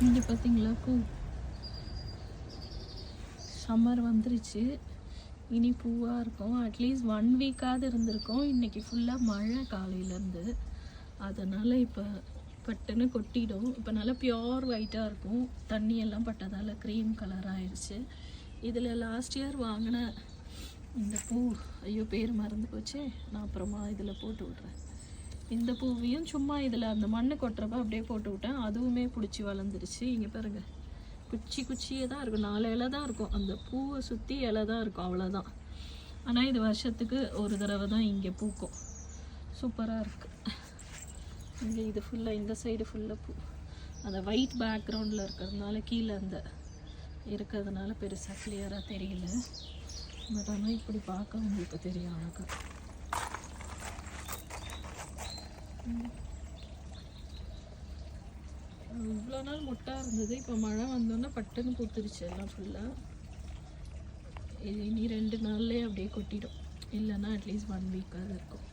இங்கே பார்த்தீங்களா பூ சம்மர் வந்துருச்சு. இனி பூவாக இருக்கும். அட்லீஸ்ட் 1 வீக்காவது இருந்திருக்கும். இன்றைக்கி ஃபுல்லாக மழை காலையிலேருந்து. அதனால் இப்போ பட்டுன்னு கொட்டிடும். இப்போ நல்லா பியோர் ஒயிட்டாக இருக்கும். தண்ணியெல்லாம் பட்டதால் க்ரீம் கலர் ஆயிடுச்சு. இதில் லாஸ்ட் இயர் வாங்கின இந்த பூ, ஐயோ பேர் மறந்து போச்சு, நான் அப்புறமா இதில் போட்டு விட்றேன். இந்த பூவையும் சும்மா இதில் அந்த மண்ணு கொட்டுறப்ப அப்படியே போட்டு விட்டேன். அதுவுமே பிடிச்சி வளர்ந்துருச்சு. இங்கே பாருங்கள், குச்சியே தான் இருக்கும். 4 இலை தான் இருக்கும். அந்த பூவை சுற்றி இலை தான் இருக்கும், அவ்வளோதான். ஆனால் இது வருஷத்துக்கு ஒரு தடவை தான் இங்கே பூக்கும். சூப்பராக இருக்குது. இங்கே இது ஃபுல்லாக, இந்த சைடு ஃபுல்லாக பூ. அந்த ஒயிட் பேக்ரவுண்டில் இருக்கிறதுனால கீழே அந்த இருக்கிறதுனால பெருசாக கிளியராக தெரியல. பட் ஆனால் இப்படி பார்க்க உங்களுக்கு தெரியும் அழகாக. இவ்வளோ நாள் மொட்டாக இருந்தது. இப்போ மழை வந்தோன்னே பட்டுன்னு பூத்துருச்சு எல்லாம் ஃபுல்லாக. இது இனி 2 நாள்லேயே அப்படியே கொட்டிடும். இல்லைன்னா அட்லீஸ்ட் 1 வீக்காவது இருக்கும்.